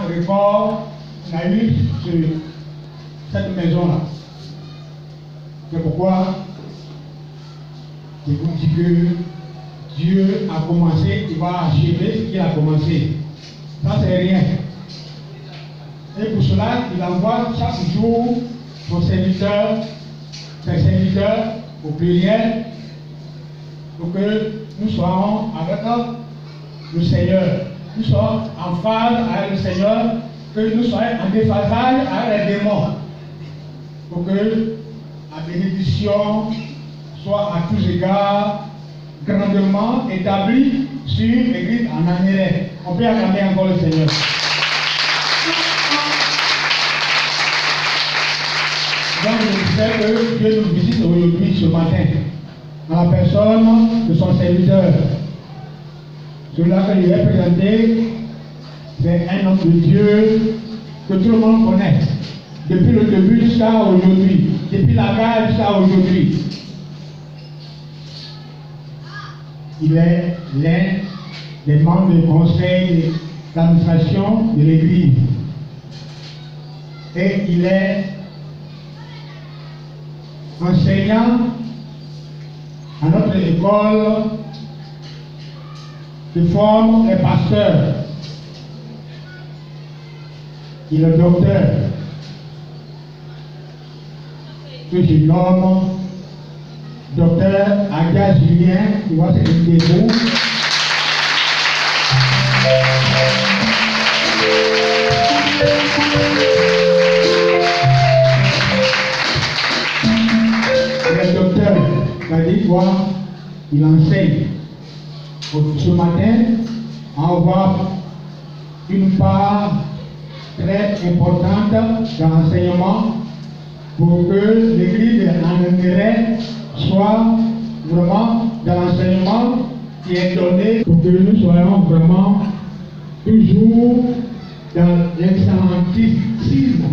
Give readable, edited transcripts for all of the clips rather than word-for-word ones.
record qu'on a eu sur cette maison-là. C'est pourquoi je vous dis que Dieu a commencé, il va achever ce qu'il a commencé. Ça, c'est rien. Et pour cela, il envoie chaque jour ses serviteurs au pluriel, pour que nous soyons avec le Seigneur. Nous sommes en phase avec le Seigneur, que nous soyons en déphasage avec les démons, pour que la bénédiction soit à tous égards grandement établie sur l'Église en Amérique. On peut acclamer encore le Seigneur. Donc je disais que Dieu nous visite aujourd'hui, ce matin, dans la personne de son serviteur. Celui-là que je vais présenter, c'est un homme de Dieu que tout le monde connaît, depuis le début jusqu'à aujourd'hui, depuis la guerre jusqu'à aujourd'hui. Il est l'un des membres du conseil d'administration de l'Église. Et il est enseignant à notre école qui forme les pasteurs. Il est docteur que je nomme docteur Adia Julien, qui va se débrouiller. Le docteur m'a dit quoi? Il enseigne. Ce matin, on voit une part très importante dans l'enseignement pour que l'Église en Amérique soit vraiment dans l'enseignement qui est donné, pour que nous soyons vraiment toujours dans l'excellentisme,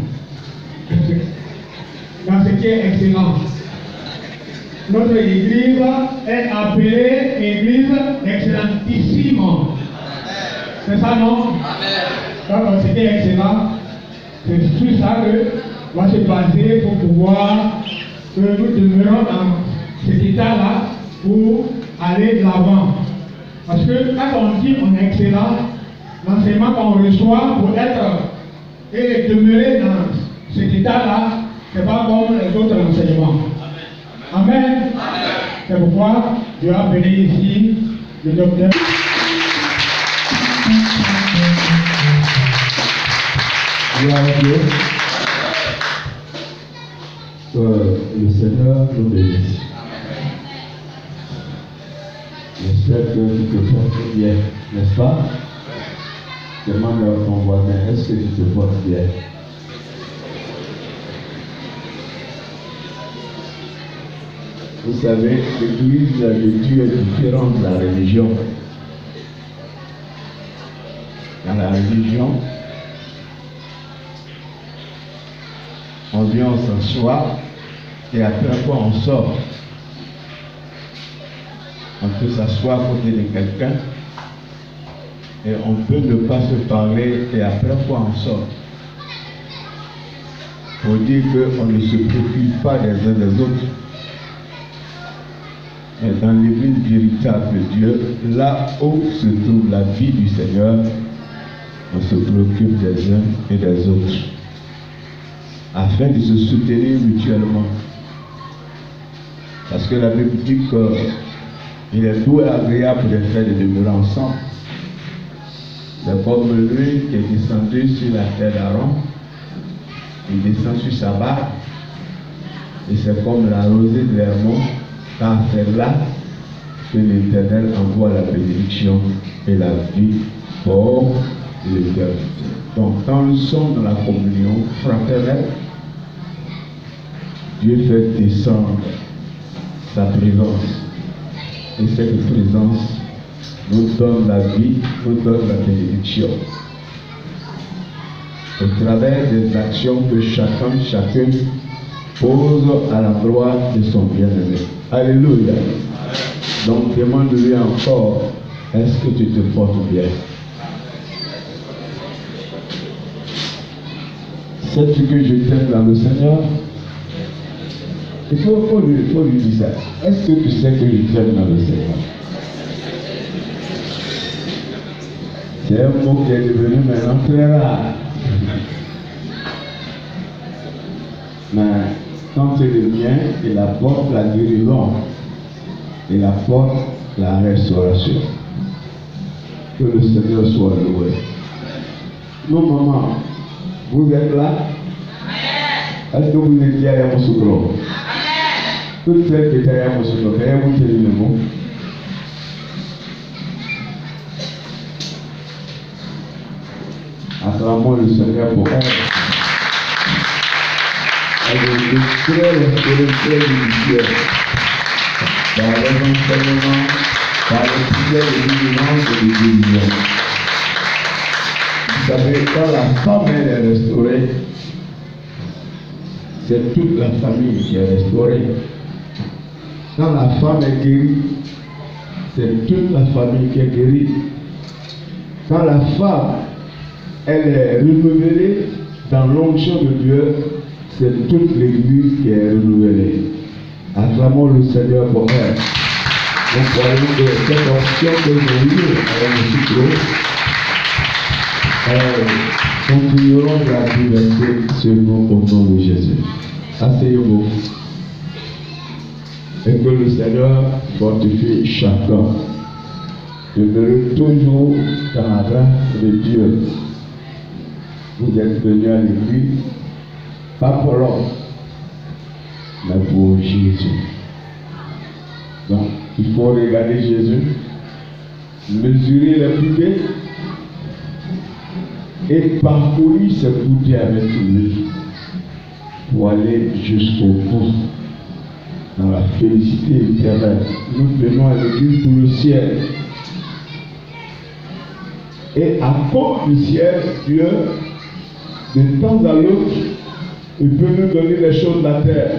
dans ce qui est excellent. Notre Église est appelée Église excellentissime. C'est ça, non? Donc, ce qui est excellent, c'est sur ça que va se baser pour pouvoir que nous demeurons dans cet état-là pour aller de l'avant. Parce que quand on dit qu'on est excellent, l'enseignement qu'on reçoit pour être et demeurer dans cet état-là, c'est pas comme les autres enseignements. Amen. C'est pourquoi Dieu a appelé ici le docteur. Gloire à Dieu. Le Seigneur nous bénisse. J'espère que tu te portes bien, n'est-ce pas? Demande à ton voisin, est-ce que tu te portes bien? Vous savez, l'Église de Dieu est différente de la religion. Dans la religion, on vient, on s'assoit, et après quoi on sort. On peut s'asseoir à côté de quelqu'un, et on peut ne pas se parler, et après quoi on sort. Pour dire qu'on ne se préoccupe pas des uns des autres. Mais dans l'Église véritable de Dieu, là où se trouve la vie du Seigneur, on se préoccupe des uns et des autres, afin de se soutenir mutuellement. Parce que la Bible dit qu'il est doux et agréable de faire de demeurer ensemble. C'est comme lui qui est descendu sur la terre d'Aaron, il descend sur sa barque, et c'est comme la rosée de l'Hermon, car c'est là que l'Éternel envoie la bénédiction et la vie pour le cœur. Donc, quand nous sommes dans la communion fraternelle, Dieu fait descendre sa présence. Et cette présence nous donne la vie, nous donne la bénédiction. Au travers des actions que chacun pose à l'endroit de son bien-aimé. Alléluia. Donc demande-lui encore, est-ce que tu te portes bien? Sais-tu que je t'aime dans le Seigneur? Il faut lui dire ça. Est-ce que tu sais que je t'aime dans le Seigneur? C'est un mot qui est devenu maintenant très rare. Mais quand c'est le mien, il apporte la guérison, il apporte la restauration. Que le Seigneur soit loué. Non, maman, vous êtes là? Est-ce que vous étiez à Yamoussoukro? Toutes celles qui étaient à Yamoussoukro, vous tenez le mot. Acclamons le Seigneur pour elle. Elle est très restaurée, très judiciaire. Dans les enseignements, dans les prières de délivrance et de guérison. Vous savez, quand la femme elle est restaurée, c'est toute la famille qui est restaurée. Quand la femme est guérie, c'est toute la famille qui est guérie. Quand la femme elle est renouvelée dans l'onction de Dieu, c'est toute l'église qui est renouvelée. Acclamons le Seigneur pour elle. Nous croyons que cette option que nous avons avec le continuerons à diverser ce nom au nom de Jésus. Asseyez-vous. Et que le Seigneur fortifie chacun. Demeurez toujours dans la grâce de Dieu. Vous êtes venus à l'église, pas pour l'homme, mais pour Jésus. Donc, il faut regarder Jésus, mesurer les poupées et parcourir ces poupées avec lui pour aller jusqu'au bout dans la félicité éternelle. Nous venons à l'église pour le ciel. Et à cause du ciel, Dieu, de temps à l'autre, il peut nous donner les choses de la terre.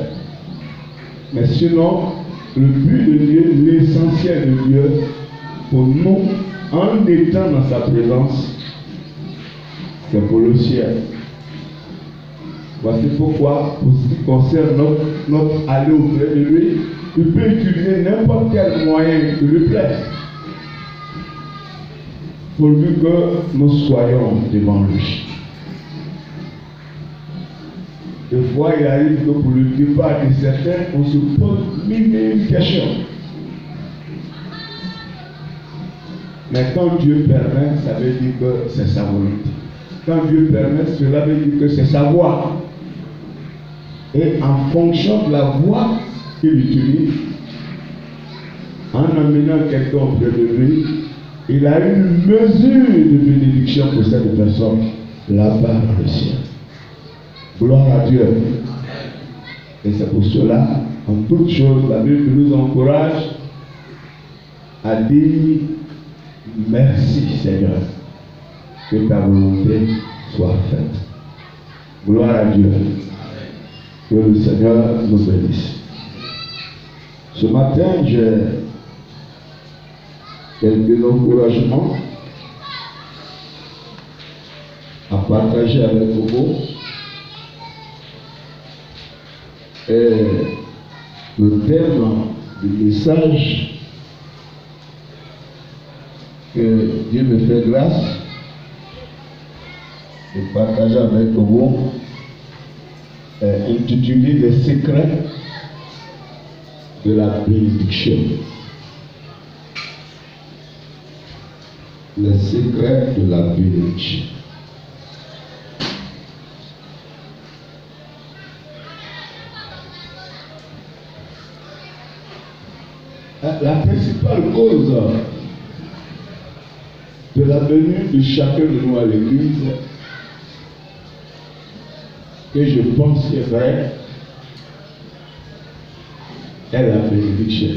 Mais sinon, le but de Dieu, l'essentiel de Dieu, pour nous, en étant dans sa présence, c'est pour le ciel. Voici pourquoi, pour ce qui concerne notre aller auprès de lui, il peut utiliser n'importe quel moyen qui lui plaît, pourvu que nous soyons devant lui. Des fois, il arrive que pour le départ de certains, on se pose mille et une questions. Mais quand Dieu permet, ça veut dire que c'est sa volonté. Quand Dieu permet, cela veut dire que c'est sa voie. Et en fonction de la voie qu'il utilise, en amenant quelqu'un auprès de lui, il a une mesure de bénédiction pour cette personne là-bas dans le ciel. Gloire à Dieu. Et c'est pour cela, en toute chose, la Bible nous encourage à dire merci Seigneur, que ta volonté soit faite. Gloire à Dieu. Que le Seigneur nous bénisse. Ce matin, j'ai quelques encouragements à partager avec vous. Et le thème du message que Dieu me fait grâce de partager avec vous est intitulé Les secrets de la bénédiction. Les secrets de la bénédiction. La principale cause de la venue de chacun de nous à l'église, que je pense est vrai, est la bénédiction.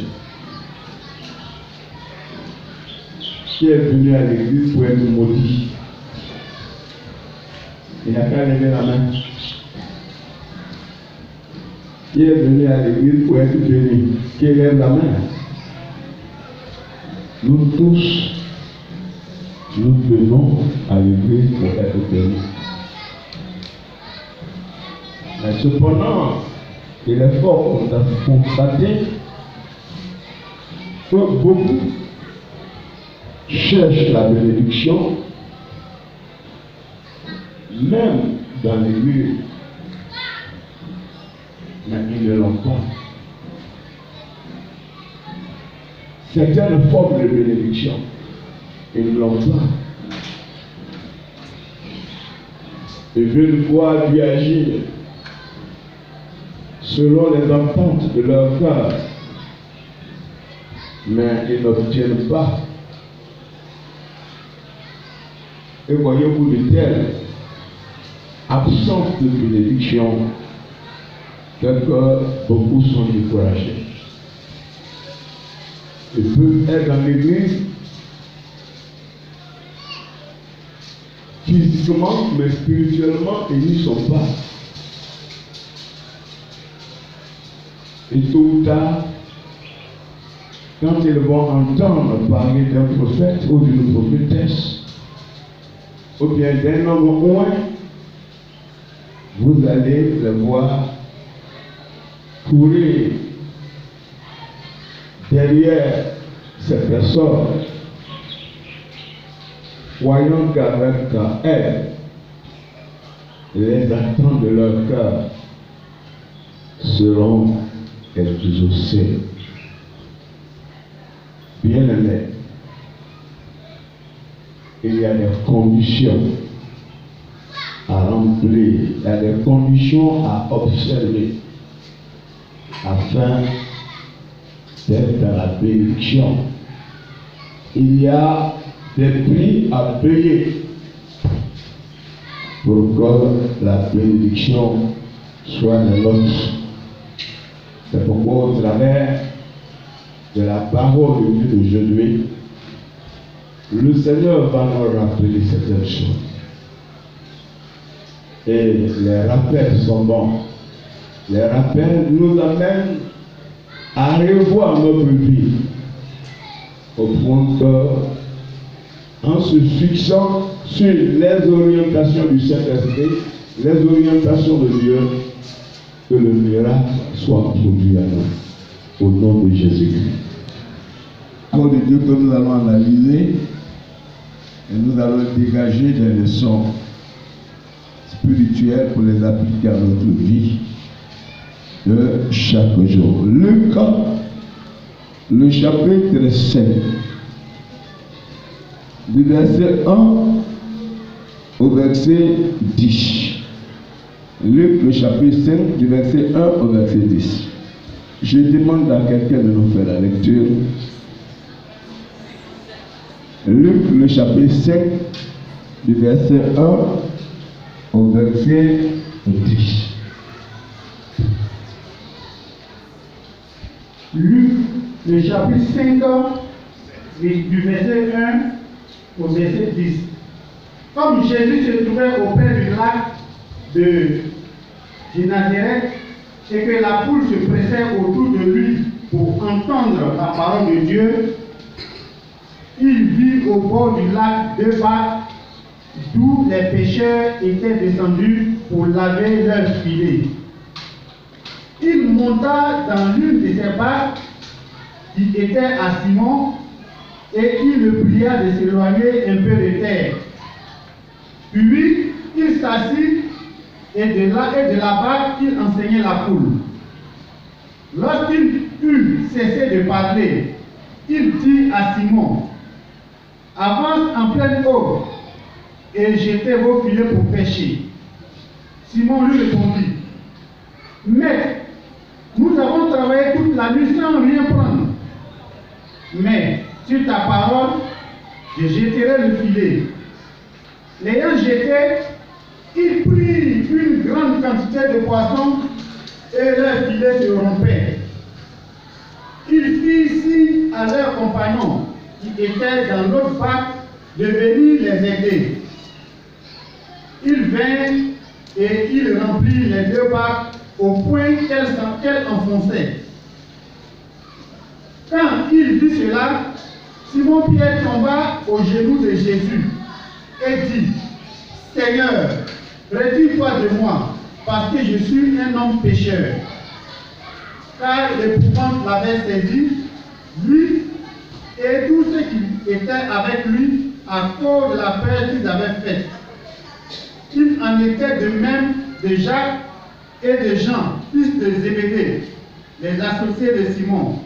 Qui est venu à l'église pour être maudit? Il n'a qu'à lever la main. Qui est venu à l'église pour être béni? Qui lève la main? Nous tous, nous venons à l'église pour être bénis. Mais cependant, il est fort constaté que beaucoup cherchent la bénédiction, même dans l'église, mais ils ne l'ont pas. Certaines formes de bénédiction, ils ne l'ont pas. Ils veulent voir Dieu agir selon les attentes de leur cœur, mais ils n'obtiennent pas. Et voyez-vous de telle absence de bénédiction que beaucoup sont découragés. Ils peuvent être dans l'église physiquement, mais spirituellement, ils n'y sont pas. Et tôt ou tard, quand ils vont entendre parler d'un prophète ou d'une prophétesse, ou bien d'un homme au moins, vous allez les voir courir derrière ces personnes, croyant qu'avec elles, les attentes de leur cœur seront exaucées. Bien-aimés, il y a des conditions à remplir, il y a des conditions à observer afin d'être dans la bénédiction. Il y a des prix à payer pour que la bénédiction soit de l'autre. C'est pourquoi au travers de la parole de Dieu d'aujourd'hui, le Seigneur va nous rappeler certaines choses. Et les rappels sont bons. Les rappels nous amènent à revoir notre vie au point que, en se fixant sur les orientations du Saint-Esprit, les orientations de Dieu, que le miracle soit produit à nous, au nom de Jésus-Christ. Pour de Dieu que nous allons analyser, et nous allons dégager des leçons spirituelles pour les appliquer à notre vie de chaque jour. Luc, le chapitre 5, du verset 1 au verset 10. Luc, le chapitre 5, du verset 1 au verset 10. Je demande à quelqu'un de nous faire la lecture. Luc, le chapitre 5, du verset 1 au verset 10. Luc, le chapitre 5, du verset 1 au verset 10. Comme Jésus se trouvait auprès du lac de Nazareth et que la foule se pressait autour de lui pour entendre la parole de Dieu, il vit au bord du lac deux barques d'où les pêcheurs étaient descendus pour laver leurs filets. Il monta dans l'une de ces barques qui était à Simon et il le pria de s'éloigner un peu de terre. Puis il s'assit et de la barque il enseignait la foule. Lorsqu'il eut cessé de parler, il dit à Simon: avance en pleine eau et jetez vos filets pour pêcher. Simon lui répondit: Maître, nous avons travaillé toute la nuit sans rien prendre. Mais sur ta parole, je jeterai le filet. L'ayant jeté, il prit une grande quantité de poissons et leur filet se rompait. Il fit signe à leurs compagnons qui étaient dans l'autre barque de venir les aider. Ils vinrent et il remplit les deux barques au point qu'elles enfonçaient. Quand il vit cela, Simon-Pierre tomba aux genoux de Jésus et dit: Seigneur, retire-toi de moi, parce que je suis un homme pécheur. Car l'épouvante l'avait saisi, lui et tous ceux qui étaient avec lui à cause de la peur qu'ils avaient faite. Il en était de même de Jacques et de Jean, fils de Zébédée, les associés de Simon.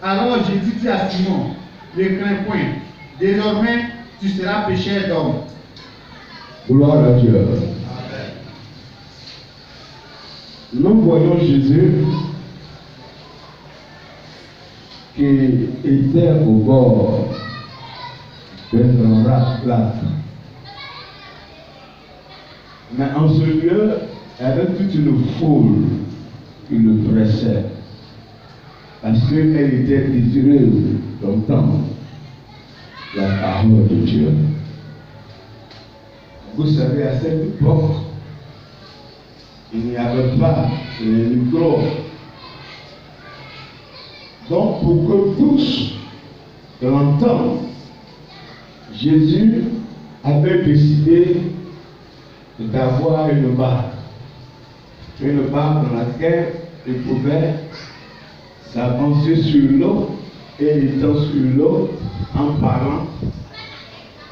Alors Jésus dit à Simon, ne crains point, désormais tu seras pécheur d'hommes. Gloire à Dieu. Nous voyons Jésus qui était au bord d'un grand lac. Mais en ce lieu, il y avait toute une foule qui le pressait. Parce qu'elle était désireuse d'entendre la parole de Dieu. Vous savez, à cette époque, il n'y avait pas les micros. Donc, pour que tous l'entendent, Jésus avait décidé d'avoir une barque dans laquelle il pouvait s'avancer sur l'eau, et étant sur l'eau, en parlant,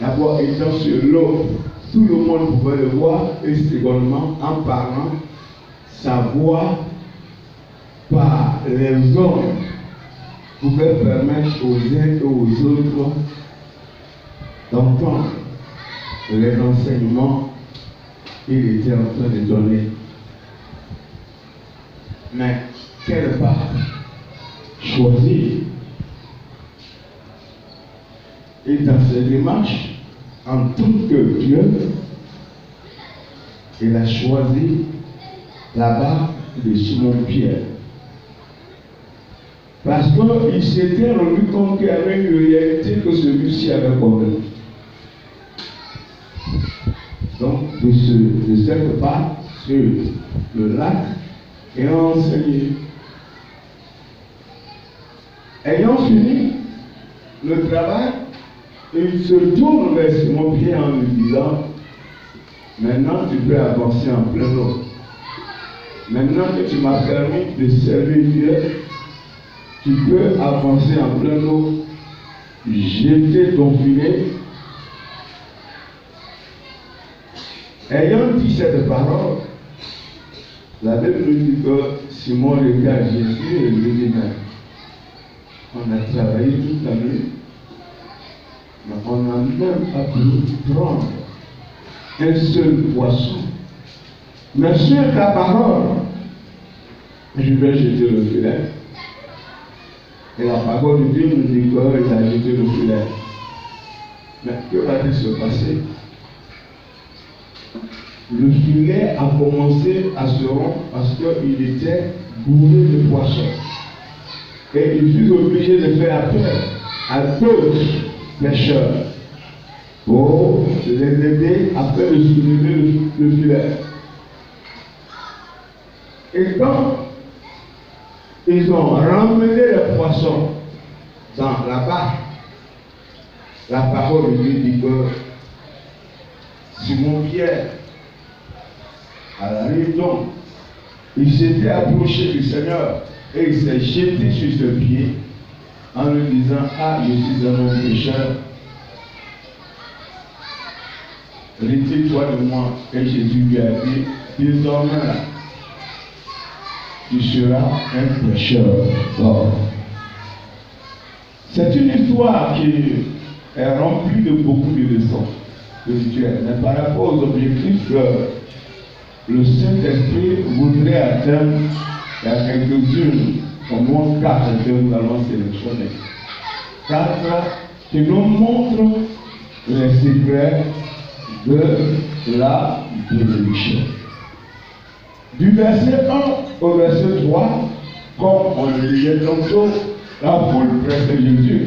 d'abord étant sur l'eau, tout le monde pouvait le voir, et secondement, en parlant, sa voix par les hommes pouvait permettre aux uns et aux autres d'entendre les enseignements qu'il était en train de donner. Mais quelle part choisir? Et dans ses démarches, en tant que Dieu, il a choisi la barque de Simon-Pierre. Parce qu'il s'était rendu compte qu'il y avait une réalité que celui-ci avait commis. Donc, de cette part, sur le lac, et enseigné. Ayant fini le travail, il se tourne vers Simon-Pierre en lui disant, maintenant tu peux avancer en plein eau. Maintenant que tu m'as permis de servir Dieu, tu peux avancer en plein eau, jeter ton filet. Ayant dit cette parole, la Bible nous dit que Simon regarde Jésus et lui dit, on a travaillé toute la nuit, mais on n'a même pas pu prendre un seul poisson. Mais sur ta parole, je vais jeter le filet. Et la parole de Dieu nous dit qu'il a jeté le filet. Mais que va-t-il se passer? Le filet a commencé à se rompre parce qu'il était bourré de poissons. Et il fut obligé de faire appel à d'autres pêcheurs pour les aider afin de soulever le filet. Et quand ils ont ramené les poissons dans la barque, la parole de Dieu dit que Simon-Pierre, à la rive donc, il s'était approché du Seigneur et il s'est jeté sur ses pieds en lui disant, ah, je suis un homme pécheur, retire-toi de moi. Et Jésus lui a dit, désormais là, tu seras un pécheur d'or. C'est une histoire qui est remplie de beaucoup de leçons spirituelles, mais par rapport aux objectifs que le Saint-Esprit voudrait atteindre, il y a quelques-unes, au moins 4 que nous allons sélectionner. 4 qui nous montrent les secrets de la bénédiction. Du verset 1 au verset 3, comme on le disait tantôt, la foule pressait Jésus.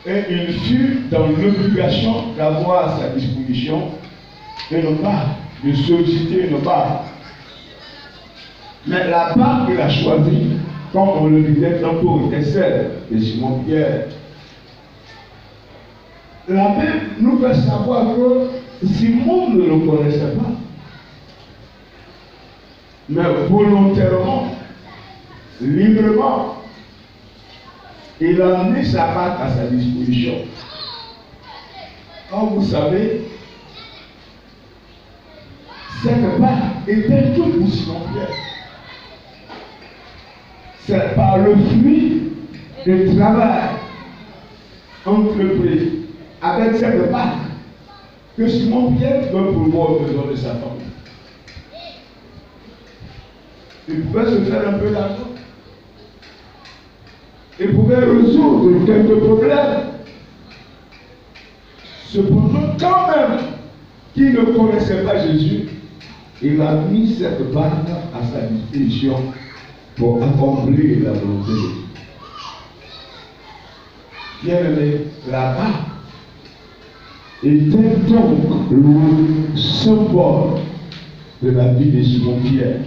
Et il fut dans l'obligation d'avoir à sa disposition une barque, de solliciter une barque. Mais la barque qu'il a choisie, comme on le disait tantôt, était celle de Simon-Pierre. La Bible nous fait savoir que Simon ne le connaissait pas. mais volontairement, librement, il a mis sa barque à sa disposition. Comme vous savez, cette barque était toute pour Simon-Pierre. C'est par le fruit du travail entrepris avec cette barque que Simon-Pierre peut pouvoir au besoin de sa famille. Il pouvait se faire un peu d'argent. Il pouvait résoudre quelques problèmes. Cependant, quand même, qui ne connaissait pas Jésus, il a mis cette barque à sa disposition pour accomplir la volonté de Dieu. Bien-aimé, la barque était donc le symbole de la vie de Simon-Pierre.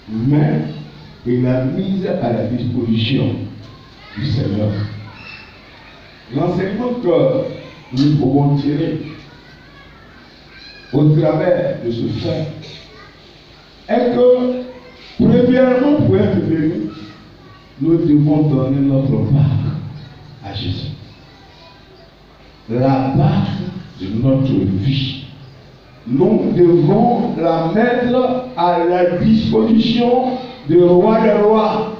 Mais il l'a mise à la disposition du Seigneur. L'enseignement que nous pouvons tirer au travers de ce fait est que, premièrement, pour être bénis, nous devons donner notre part à Jésus. La part de notre vie. Nous devons la mettre à la disposition du roi des rois,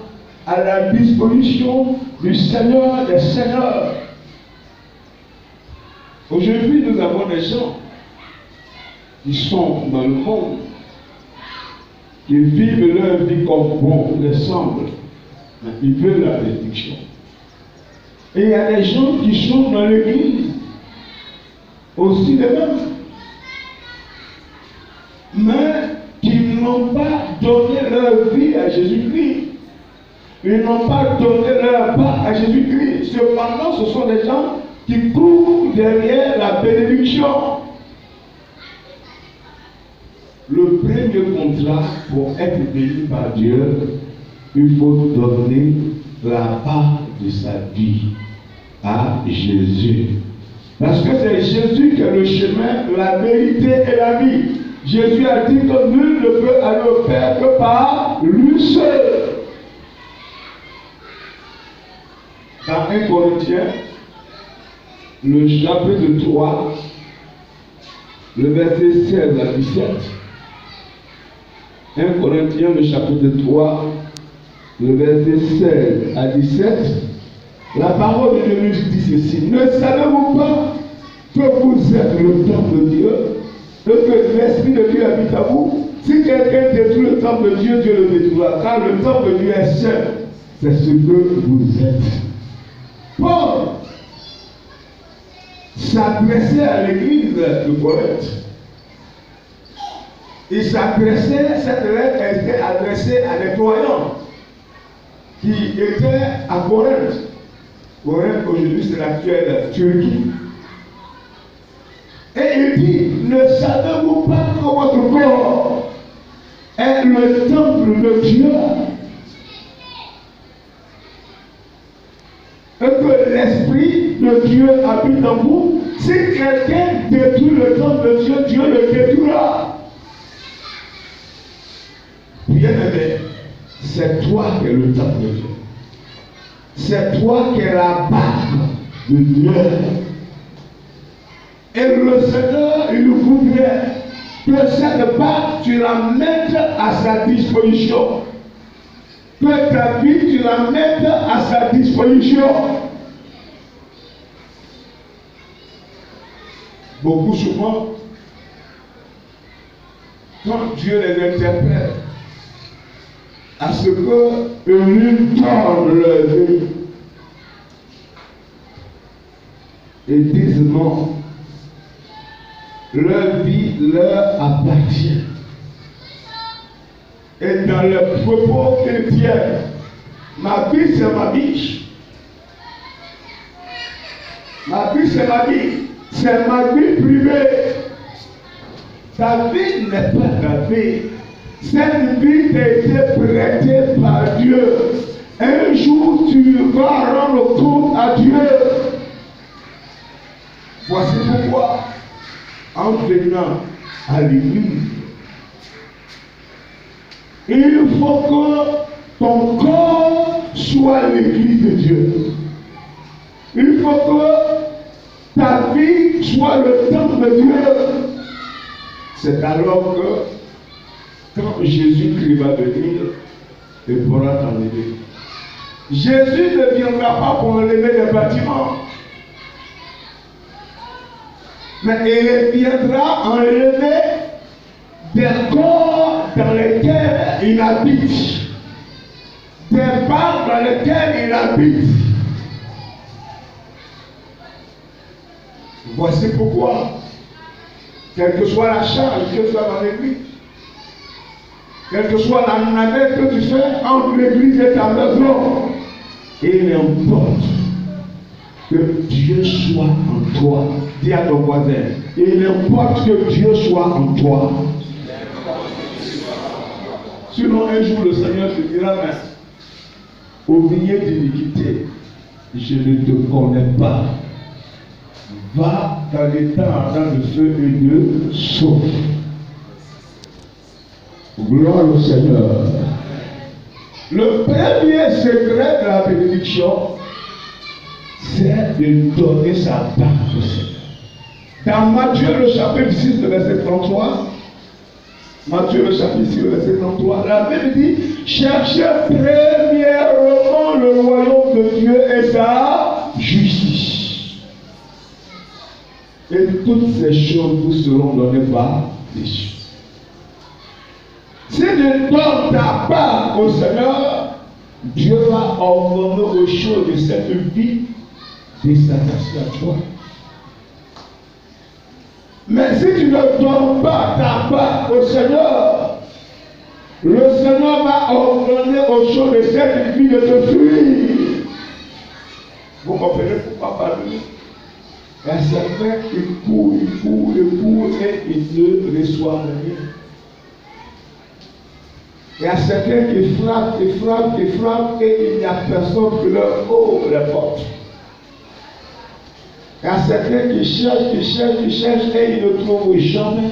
à la disposition du Seigneur des seigneurs. Aujourd'hui, nous avons des gens qui sont dans le monde, qui vivent leur vie comme bon les semble, mais ils veulent la bénédiction. Et il y a des gens qui sont dans l'église, aussi les mêmes, mais qui n'ont pas donné leur vie à Jésus-Christ. Ils n'ont pas donné leur part à Jésus-Christ. Cependant, ce sont des gens qui courent derrière la bénédiction. Le premier contrat pour être béni par Dieu, il faut donner la part de sa vie à Jésus. Parce que c'est Jésus qui est le chemin, la vérité et la vie. Jésus a dit que nul ne peut aller au Père que par lui seul. Dans 1 Corinthiens, le chapitre 3, le verset 16 à 17. 1 Corinthiens, le chapitre 3, le verset 16 à 17. La parole de Dieu nous dit ceci. Ne savez-vous pas que vous êtes le temple de Dieu, et que l'Esprit de Dieu habite à vous? Si quelqu'un détruit le temple de Dieu, Dieu le détruira, car le temple de Dieu est saint. C'est ce que vous êtes. Paul s'adressait à l'église de Corinthe. Il s'adressait, cette lettre était adressée à des croyants qui étaient à Corinthe. Corinthe, aujourd'hui, c'est l'actuelle Turquie. Et il dit, ne savez-vous pas que votre corps est le temple de Dieu? Et que l'Esprit de Dieu habite en vous? Si quelqu'un détruit le temple de Dieu, Dieu le détruira. Bien-aimé, c'est toi qui es le temple de Dieu. C'est toi qui es la barque de Dieu. Et le Seigneur, il voudrait que cette barque, tu la mettes à sa disposition. Que ta vie, tu la mettes à sa disposition. Beaucoup souvent, quand Dieu les interprète, à ce que lui donne leur vie, et disent non, leur vie leur appartient. Et dans le propos qu'ils tiennent, ma vie c'est ma vie. Ma vie c'est ma vie. C'est ma vie privée. Ta vie n'est pas ta vie. Cette vie t'a été prêtée par Dieu. Un jour tu vas rendre compte à Dieu. Voici pourquoi, en venant à l'église, Il faut que ton corps soit l'église de Dieu. Il faut que ta vie soit le temple de Dieu. C'est alors que, quand Jésus-Christ va venir, il pourra t'enlever. Jésus ne viendra pas pour enlever des bâtiments, mais il viendra enlever des corps dans lesquels il habite, des parts dans lesquelles il habite. Voici pourquoi, quelle que soit la charge que tu as dans l'église, quelle que soit la navette que tu fais entre l'église et ta maison, il importe que Dieu soit en toi. Dis à ton voisin, il importe que Dieu soit en toi. Sinon, un jour, le Seigneur te dira, mais au milieu d'iniquité, je ne te connais pas. Va dans l'état ardent de feu et de sauve. Gloire au Seigneur. Le premier secret de la bénédiction, c'est de donner sa part au Seigneur. Dans Matthieu, le chapitre 6, le verset 33, Matthieu, le chapitre 6, le verset 33, la Bible dit, cherchez premièrement le royaume de Dieu et sa justice. Et toutes ces choses vous seront données par les cieux. Si tu donnes ta part au Seigneur, Dieu va ordonner aux choses de cette vie de s'attacher à toi. Mais si tu ne donnes pas ta part au Seigneur, le Seigneur va ordonner aux choses de cette vie de te fuir. Vous comprenez pourquoi parler? Il y a certains qui courent et ils ne reçoivent rien. Il y a certains qui frappent et il n'y a personne qui leur ouvre les portes. Il y a certains qui cherchent et ils ne trouvent jamais.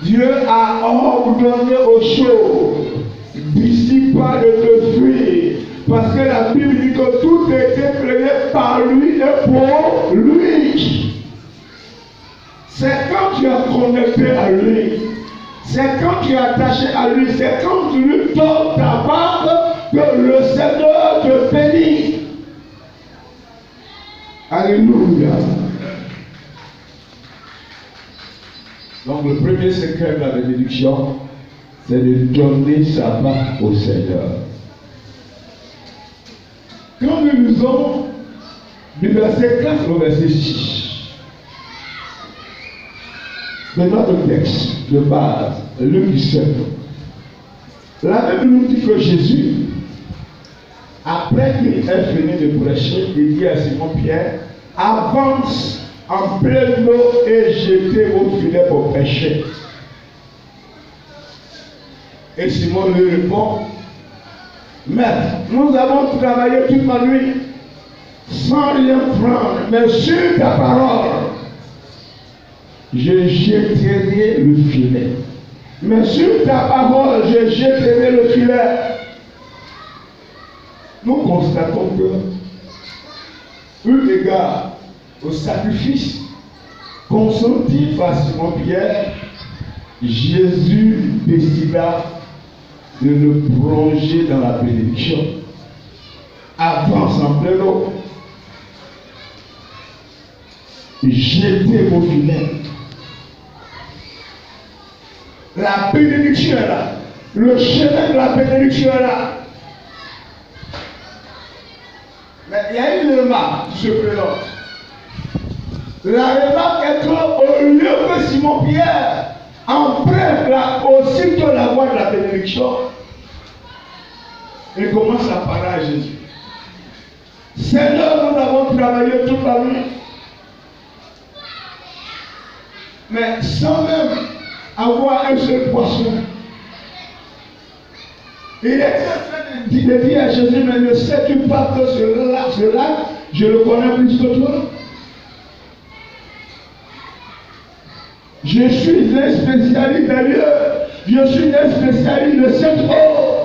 Dieu a ordonné aux choses d'ici pas de te fuir. Parce que la Bible dit que tout a été créé par lui et pour lui. C'est quand tu es connecté à lui. C'est quand tu es attaché à lui, c'est quand tu lui donnes ta part que le Seigneur te bénit. Alléluia. Donc le premier secret de la bénédiction, c'est de donner sa part au Seigneur. Quand nous lisons du verset 4 au verset 6, de notre texte de base, Luc 17, la Bible nous dit que Jésus, après qu'il ait fini de prêcher, il dit à Simon-Pierre, avance en pleine eau et jetez vos filets pour pêcher. Et Simon lui répond, Maître, nous avons travaillé toute la nuit sans rien prendre, mais sur ta parole, je jetterai le filet. Mais sur ta parole, je jetterai le filet. Nous constatons que, eu égard au sacrifice consenti par Simon-Pierre, Jésus décida de le plonger dans la bénédiction. Avance en plein eau. Jetez vos filets. La bénédiction est là. Le chemin de la bénédiction est là. Mais il y a une remarque qui se présente. La remarque est qu'au lieu que Simon-Pierre emprunte aussitôt la voie de la bénédiction, il commence à parler à Jésus. Seigneur, nous avons travaillé toute la nuit, mais sans même avoir un seul poisson. Il était en train de dire à Jésus, mais ne sais-tu pas que ce lac, je le connais plus que toi? Je suis un spécialiste d'ailleurs. Je suis un spécialiste de cette eau.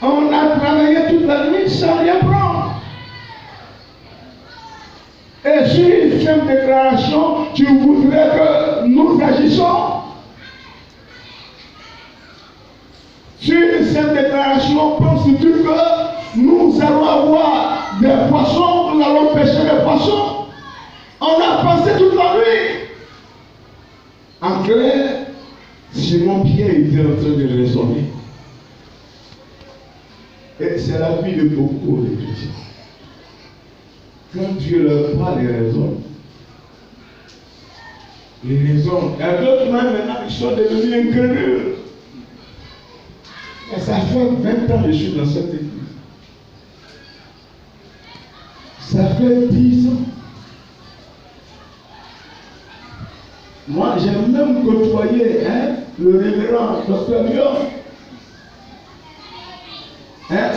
On a travaillé toute la nuit sans rien prendre. Et sur une simple déclaration, tu voudrais que nous agissons. Sur une simple déclaration, penses-tu que nous allons avoir des poissons, nous allons pêcher des poissons? On a passé toute la nuit. En clair, Simon Pierre était en train de raisonner. Et c'est la vie de beaucoup de chrétiens. Quand Dieu leur parle, les raisons. Les raisons. Il y a d'autres même maintenant qui sont devenus incrédules. Et ça fait 20 ans que je suis dans cette église. Ça fait 10 ans. Moi, j'ai même côtoyé le révérend Dr. Lyon.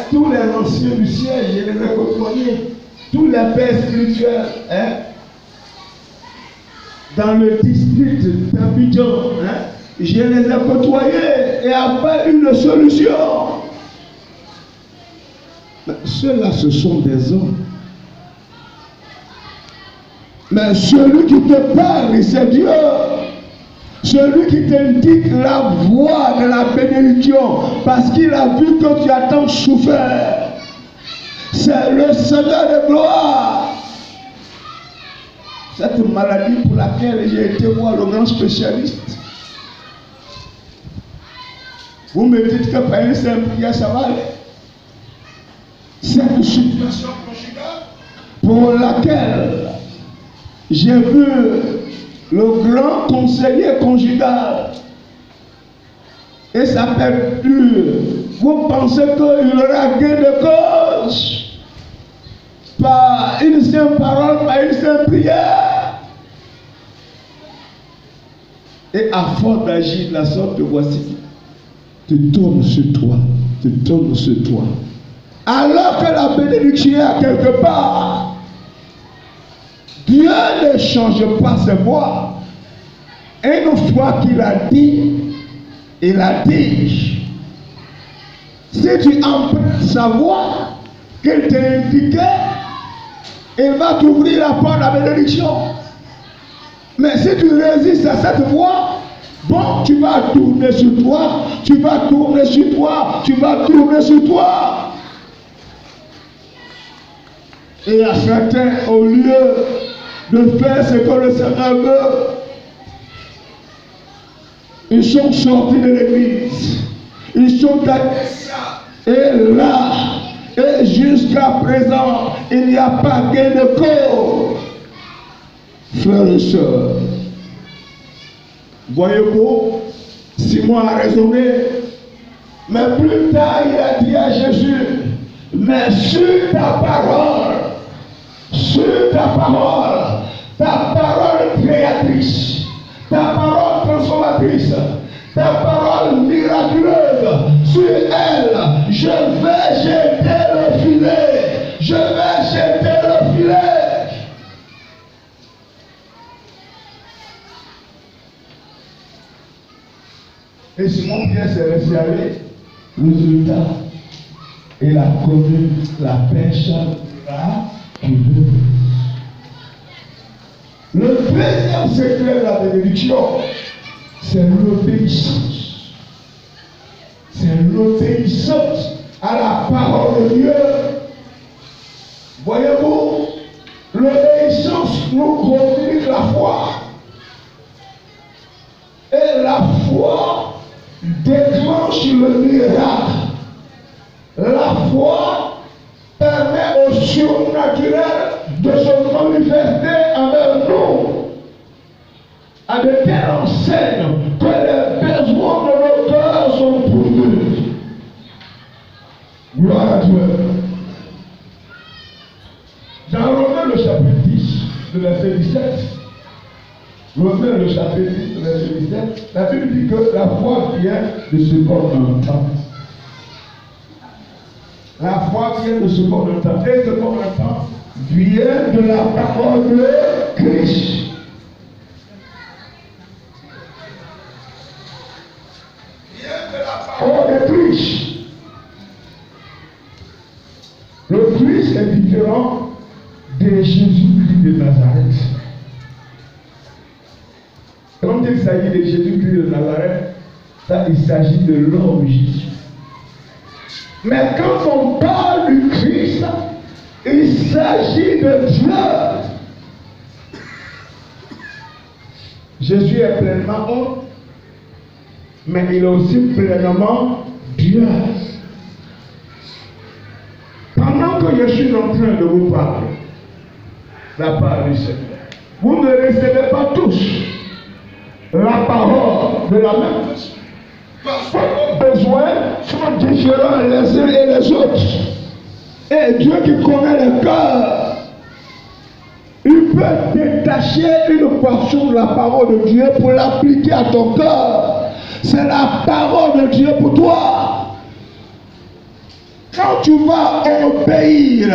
Tous les anciens du ciel, je les ai côtoyés. Tous les pères spirituels dans le district d'Abidjan, je les ai côtoyés et après une solution. Ceux-là, ce sont des hommes. Mais celui qui te parle, c'est Dieu. Celui qui t'indique la voie de la bénédiction, parce qu'il a vu que tu as tant souffert. C'est le Seigneur de gloire. Cette maladie pour laquelle j'ai été voir le grand spécialiste. Vous me dites que par une simple prière, ça va aller. Cette situation conjugale pour laquelle j'ai vu le grand conseiller conjugal et ça perdure. Vous pensez qu'il aura gain de cause par une simple parole, par une simple prière. Et à force d'agir de la sorte de voici, te tourne sur toi, te tourne sur toi. Alors que la bénédiction est à quelque part, Dieu ne change pas ses voix. Et une fois qu'il a dit, il a dit. Si tu empruntes sa voix qu'il t'a indiqué, il va t'ouvrir la porte à la bénédiction. Mais si tu résistes à cette voix, bon, tu vas tourner sur toi, tu vas tourner sur toi, tu vas tourner sur toi. Et à certains, au lieu de faire ce que le Seigneur veut, ils sont sortis de l'église, ils sont allés et là, et jusqu'à présent, il n'y a pas gain de cause. Frères et sœurs, voyez-vous, Simon a raisonné, mais plus tard il a dit à Jésus, mais sur ta parole, ta parole créatrice, ta parole transformatrice, ta parole miraculeuse, sur elle, je vais jeter le filet, je vais jeter le filet. Et Simon Pierre s'est laissé aller. Résultat, il a connu la pêche miraculeuse. Le deuxième secret de la bénédiction, c'est l'obéissance. C'est l'obéissance à la parole de Dieu. Voyez-vous, l'obéissance nous communique la foi. Et la foi déclenche le miracle. La foi permet au surnaturel de se manifester envers nous à de telles enseignes que les besoins de nos cœurs sont pourvus. Gloire à Dieu. Dans Romains le chapitre 10, le verset 17, Romains le chapitre 10, le verset 17, la Bible dit que la foi vient de ce qu'on entend. La foi vient de ce qu'on entend. Et ce qu'on entend vient de la parole de Christ. Quand il s'agit de Jésus-Christ de Nazareth, ça, il s'agit de l'homme Jésus. Mais quand on parle du Christ, il s'agit de Dieu. Jésus est pleinement homme, mais il est aussi pleinement Dieu. Pendant que je suis en train de vous parler, la part du Seigneur, vous ne recevez pas tous la parole de la même façon. Parce que vos besoins sont différents les uns et les autres. Et Dieu qui connaît le cœur, il peut détacher une portion de la parole de Dieu pour l'appliquer à ton cœur. C'est la parole de Dieu pour toi. Quand tu vas obéir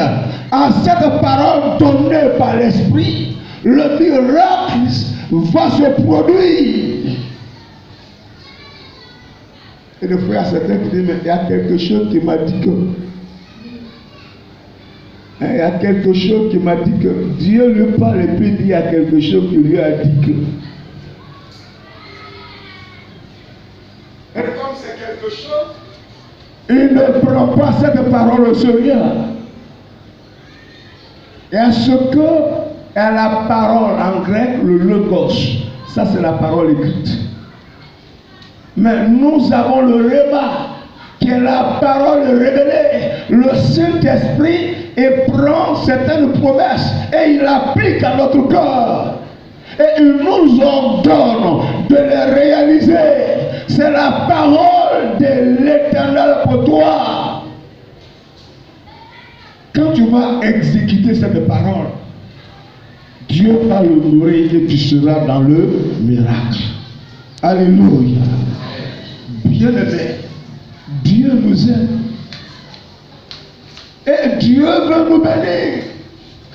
à cette parole donnée par l'Esprit, le miracle va se produire. Et le frère certains qui disent, mais il y a quelque chose qui m'a dit que. Il y a quelque chose qui m'a dit que. Dieu lui parle et puis il y a quelque chose qui lui a dit que. Et comme c'est quelque chose, il ne prend pas cette parole au sérieux. Est-ce que est la parole en grec, le logos? Ça c'est la parole écrite. Mais nous avons le réma, qui est la parole révélée. Le Saint-Esprit et prend certaines promesses et il applique à notre cœur. Et il nous ordonne de les réaliser. C'est la parole de l'Éternel pour toi. Quand tu vas exécuter cette parole, Dieu va le nourrir et tu seras dans le miracle. Alléluia. Bien-aimé, Dieu nous aime. Et Dieu veut nous bénir.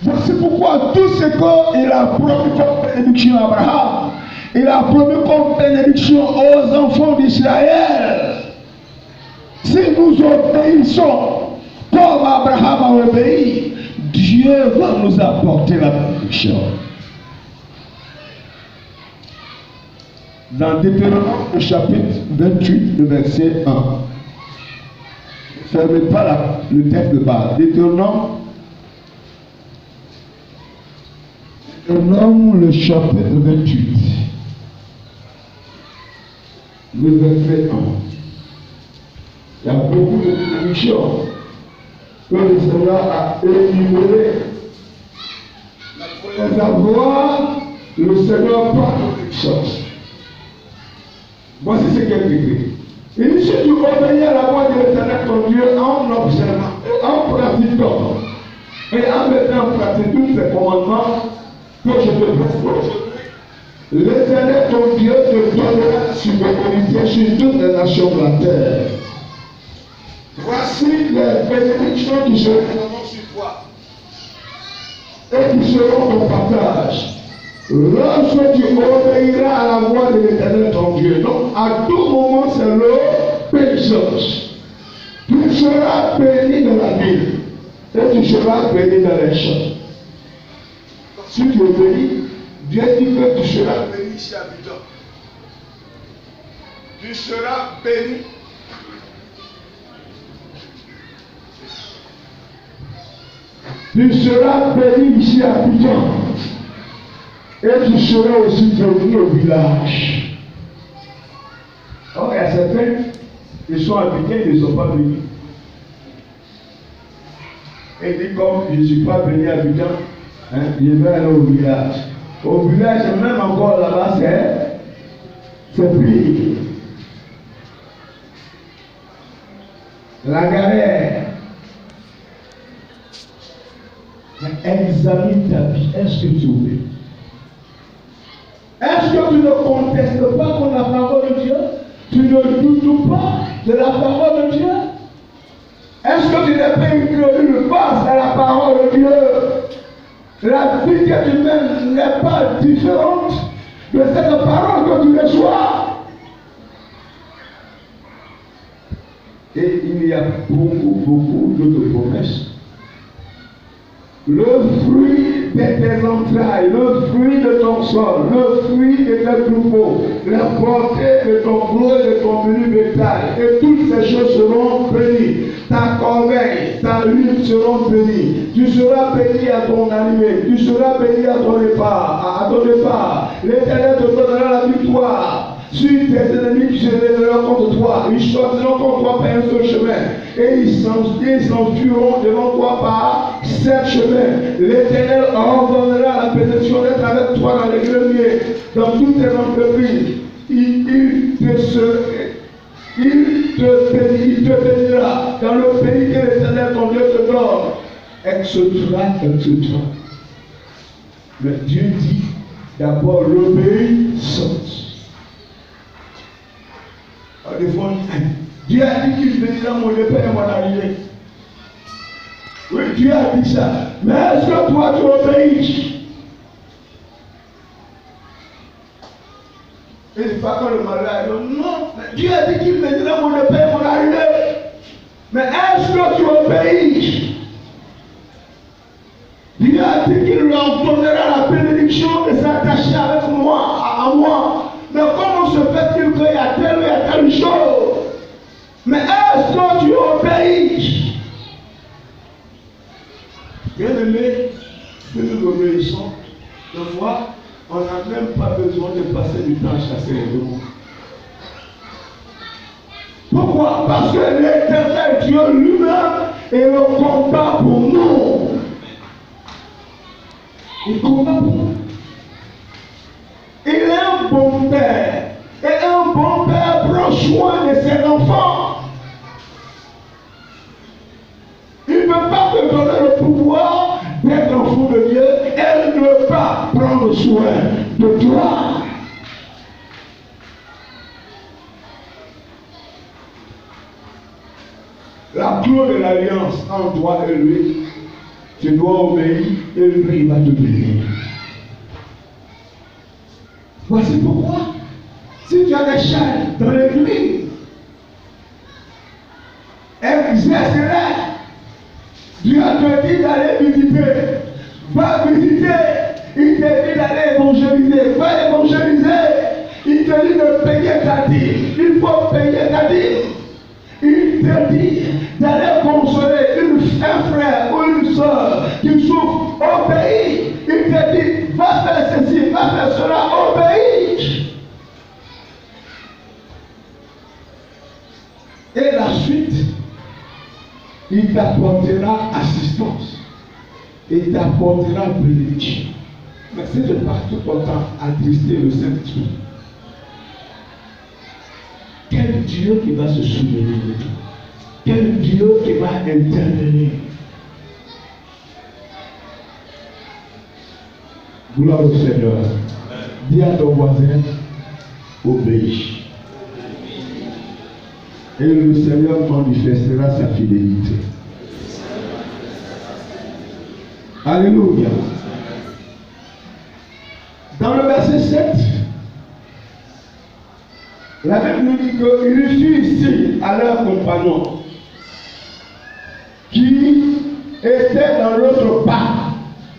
Voici pourquoi tout ce qu'il a promis comme bénédiction à Abraham, il a promis comme bénédiction aux enfants d'Israël. Si nous obéissons comme Abraham a obéi, Dieu va nous apporter la bénédiction. Dans Deutéronome, chapitre 28, le verset 1. Ne fermez pas le texte de base. Deutéronome, le chapitre 28, le verset 1. Il y a beaucoup de bénédictions que le Seigneur a énumérées. Pour les avoir, le Seigneur parle de choses. Voici ce qu'il écrit. Il dit, si tu obéis à la voix de l'Éternel ton Dieu en observant et en pratiquant et en mettant en pratique tous ces commandements que je te prescris aujourd'hui, l'Éternel ton Dieu te donnera la supériorité sur toutes les nations de la terre. Voici les bénédictions qui seront sur toi et qui seront ton partage. Lorsque tu obéiras à la voix de l'Éternel ton Dieu, donc à tout moment c'est le paysage. Tu seras béni dans la ville et tu seras béni dans les champs. Si tu obéis, Dieu dit que tu seras béni chez Abidjan. Tu seras béni. Tu seras béni ici à Abidjan. Et tu seras aussi béni au village. Alors, il y a certains qui sont habités, ils ne sont pas bénis. Et dit comme je ne suis pas béni à Abidjan, hein, je vais aller au village. Au village, même encore là-bas, c'est pire. La galère. Examine ta vie. Est-ce que tu oublies? Est-ce que tu ne contestes pas contre la parole de Dieu? Tu ne doutes pas de la parole de Dieu? Est-ce que tu n'es pas incrédule face à la parole de Dieu? La vie que tu mènes n'est pas différente de cette parole que tu reçois. Et il y a beaucoup d'autres promesses. Le fruit de tes entrailles, le fruit de ton sol, le fruit de tes troupeaux, la portée de ton gros et de ton menu bétail, et toutes ces choses seront bénies. Ta corbeille, ta huile seront bénies. Tu seras béni à ton arrivée, tu seras béni à ton départ. L'Éternel te donnera la victoire sur tes ennemis qui se lèveront contre toi. Ils sortiront contre toi par un seul chemin, et ils s'enfuiront devant toi par 7 chemins. L'Éternel ordonnera la bénédiction d'être avec toi dans les greniers, dans toutes tes entreprises. Il te bénira dans le pays que l'Éternel ton Dieu te donne, etc. Mais Dieu dit d'abord l'obéissance. Dieu a dit qu'il bénira mon départ et mon arrivée. Oui, Dieu a dit ça. Mais est-ce que toi tu obéis? Et il pas quand le malheur non, mais Dieu a dit qu'il bénira mon départ et mon arrivée. Mais est-ce que tu obéis? Dieu a dit qu'il leur donnera la bénédiction de s'attacher avec moi, à moi. Mais comment se fait-il qu'il y a telle et telle chose? Mais est-ce que tu obéis? Bien aimé, que nous obéissons. Des fois, on n'a même pas besoin de passer du temps à chasser les démons. Pourquoi? Parce que l'Éternel Dieu lui-même est le combat pour nous. Il combat pour nous. Il est un bon père. Et un bon père prend soin de ses enfants. Il ne peut pas te donner le pouvoir d'être enfant de Dieu et ne peut pas prendre soin de toi. La clause de l'alliance entre toi et lui, tu dois obéir et lui il va te bénir. Voici pourquoi, si tu as des chaînes dans l'église, exerce-les. Dieu te dit d'aller visiter. Va visiter. Il te dit d'aller évangéliser. Va évangéliser. Il te dit de payer ta dîme. Il faut payer ta dîme. Il te dit d'aller consoler un frère ou une soeur qui souffre. Obéis. Il te dit, va faire ceci, va faire cela. Obéis. Et la suite, il t'apportera assistance. Il t'apportera bénédiction. Mais si tu passes tout ton temps à attrister le Saint-Esprit, quel Dieu qui va se souvenir de toi? Quel Dieu qui va intervenir? Gloire au Seigneur. Dis à ton voisin, obéis. Et le Seigneur manifestera sa fidélité. Alléluia. Dans le verset 7, la Bible dit qu'il fut ici à leurs compagnons qui étaient dans l'autre part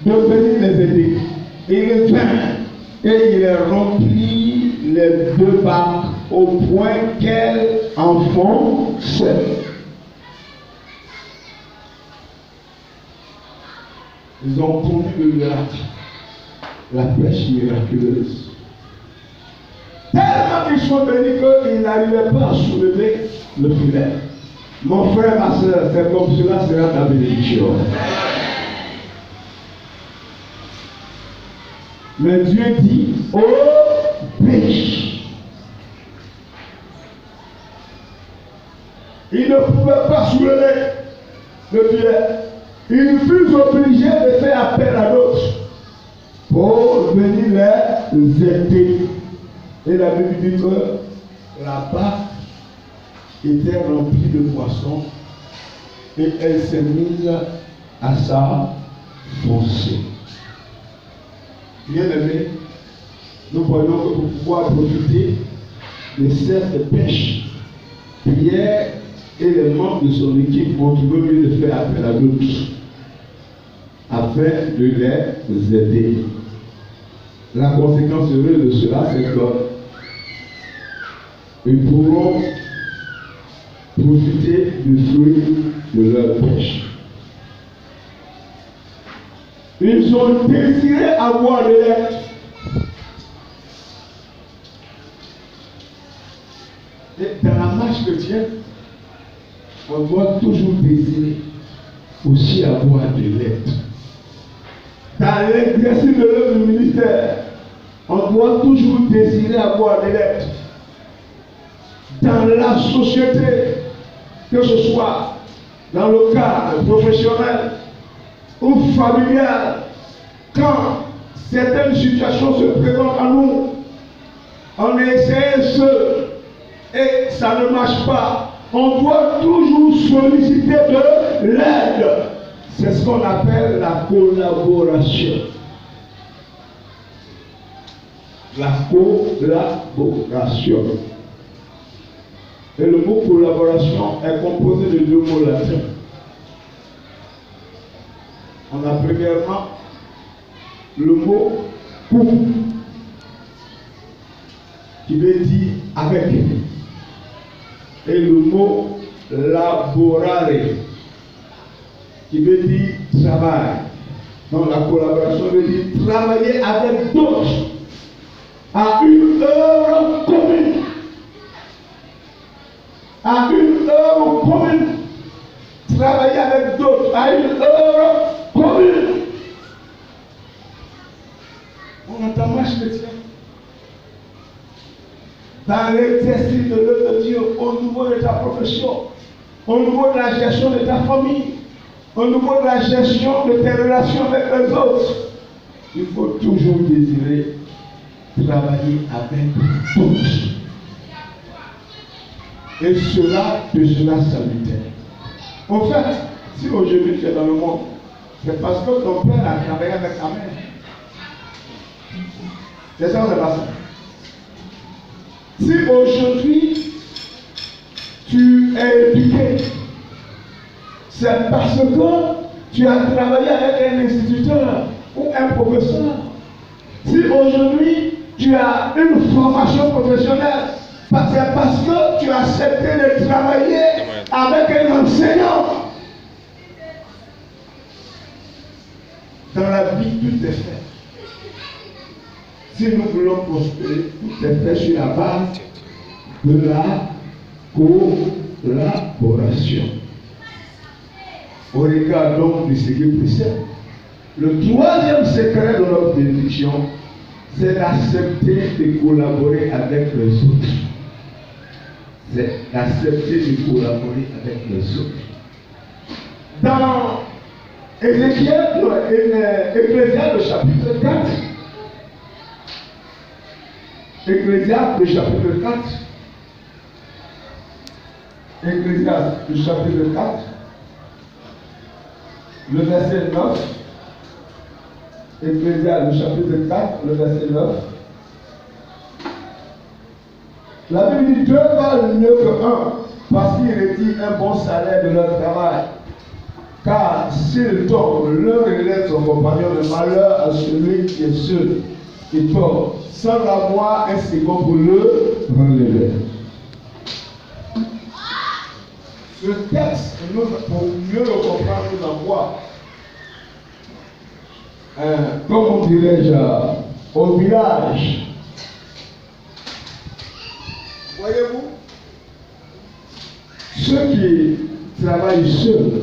de venir les aider. Il vint et il remplit les deux barques au point qu'elles enfonçaient. Ils ont conduit le miracle, la pêche miraculeuse. Tellement qu'ils sont bénis qu'ils n'arrivaient pas à soulever le filet. Mon frère, ma soeur, c'est comme cela sera ta bénédiction. Mais Dieu dit, oh, pêche. Il ne pouvait pas soulever le filet. Il fut obligé de faire appel à d'autres pour venir les aider. Et la Bible dit que la barque était remplie de poissons et elle s'est mise à s'enfoncer. Bien aimé, nous voyons que pour pouvoir profiter de cette pêche, Pierre et les membres de son équipe ont trouvé mieux de faire appel à d'autres afin de les aider. La conséquence heureuse de cela, c'est qu'ils pourront profiter du fruit de leur pêche. Ils ont désiré avoir de l'aide. Et dans la marche chrétienne, on doit toujours désirer aussi avoir de l'aide. Dans l'exercice de l'œuvre du ministère, on doit toujours désirer avoir de l'aide. Dans la société, que ce soit dans le cadre professionnel ou familial, quand certaines situations se présentent à nous, on essaie seul et ça ne marche pas. On doit toujours solliciter de l'aide. C'est ce qu'on appelle la collaboration. La collaboration. Et le mot collaboration est composé de deux mots latins. On a premièrement le mot cum, qui veut dire avec, et le mot laborare, qui veut dire travail. Donc la collaboration veut dire travailler avec d'autres à une œuvre commune. À une œuvre commune. Travailler avec d'autres à une œuvre commune. On entend marche chrétienne. Dans l'exercice de l'œuvre de Dieu, au niveau de ta profession, au niveau de la gestion de ta famille, au niveau de la gestion de tes relations avec les autres, il faut toujours désirer travailler avec tous. Et cela te sera salutaire. En fait, si aujourd'hui tu es dans le monde, c'est parce que ton père a travaillé avec ta mère. C'est ça ou c'est pas ça? Si aujourd'hui tu es éduqué, c'est parce que tu as travaillé avec un instituteur ou un professeur. Si aujourd'hui tu as une formation professionnelle, c'est parce que tu as accepté de travailler avec un enseignant. Dans la vie, tout est fait. Si nous voulons prospérer, tout est fait sur la base de la collaboration. Au regard donc de ce qui précède, le troisième secret de notre bénédiction, c'est d'accepter de collaborer avec les autres. C'est d'accepter de collaborer avec les autres. Dans Ecclésiaste, le chapitre 4, Ecclésiaste, le chapitre 4, Ecclésiaste, le chapitre 4, le verset 9, Ecclésiaste, le chapitre 4, le verset 9, la Bible dit 2 valent mieux que 1, parce qu'ils retirent un bon salaire de leur travail. Car s'ils tombent, l'un relève son compagnon, le malheur à celui qui est seul et tombe, sans avoir un second pour le relever. Ce texte, pour mieux le comprendre, nous envoie, comment dirais-je, au village. Voyez-vous, ceux qui travaillent seuls,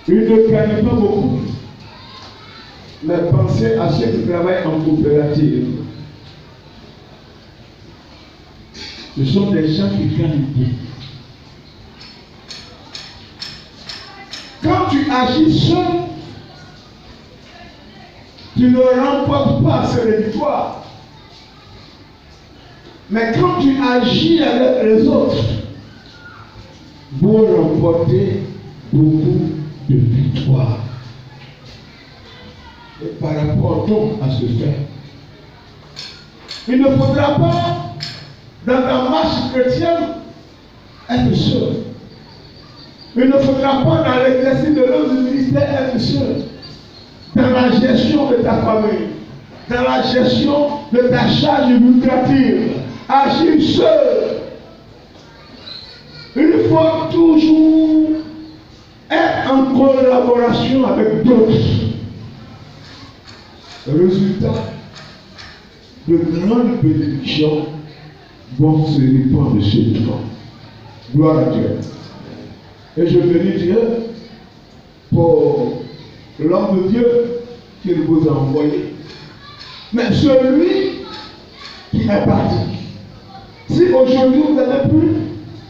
ils ne gagnent pas beaucoup. Mais pensez à ceux qui travaillent en coopérative. Ce sont des gens qui gagnent beaucoup. Quand tu agis seul, tu ne remportes pas cette victoire. Mais quand tu agis avec les autres, vous remportez beaucoup de victoires. Et par rapport donc à ce fait, il ne faudra pas, dans ta marche chrétienne, être seul. Il ne faudra pas dans l'exercice de l'œuvre du ministère être seul. Dans la gestion de ta famille, dans la gestion de ta charge lucrative, agir seul. Il faut toujours être en collaboration avec d'autres. Résultat, de grandes bénédictions vont se répandre chez toi. Gloire à Dieu. Et je bénis Dieu pour l'homme de Dieu qu'il vous a envoyé. Mais celui qui est parti, si aujourd'hui vous avez pu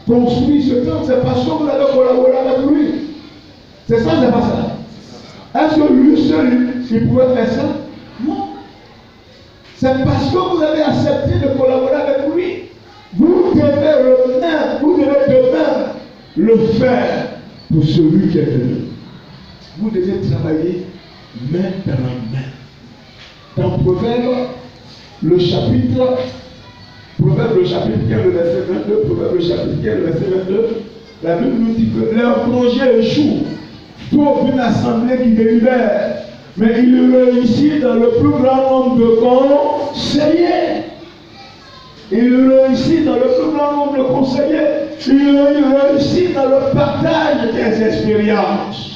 construire ce temps, c'est parce que vous avez collaboré avec lui. C'est ça, c'est pas ça. Est-ce que lui seul, il pouvait faire ça? Non. C'est parce que vous avez accepté de collaborer avec lui. Vous devez demain le faire pour celui qui est venu. Vous devez travailler main dans la main. Dans Proverbe, le chapitre 15, le verset 22, Proverbe, le chapitre 15, le verset 22, la Bible nous dit que leur projet échoue, trouve une assemblée qui délibère, mais il réussit dans le plus grand nombre de conseillers. Il réussit dans le plus grand nombre de conseillers. Il réussit dans le partage des expériences.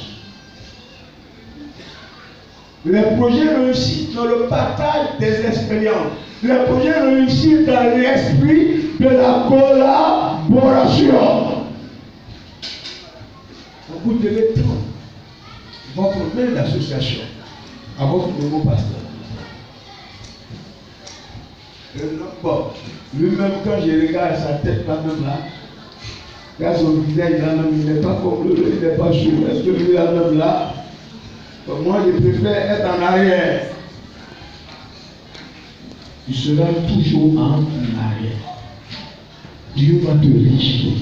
Les projets réussissent dans le partage des expériences. Les projets réussissent dans l'esprit de la collaboration. Vous devez prendre votre main d'association à votre nouveau pasteur. Bon, lui-même, quand je regarde sa tête là-même là, quand son visage là-même, il n'est pas comme le, il n'est pas chaud. Est-ce que lui là-même là, moi je préfère être en arrière. Tu seras toujours en arrière. Dieu va te richer.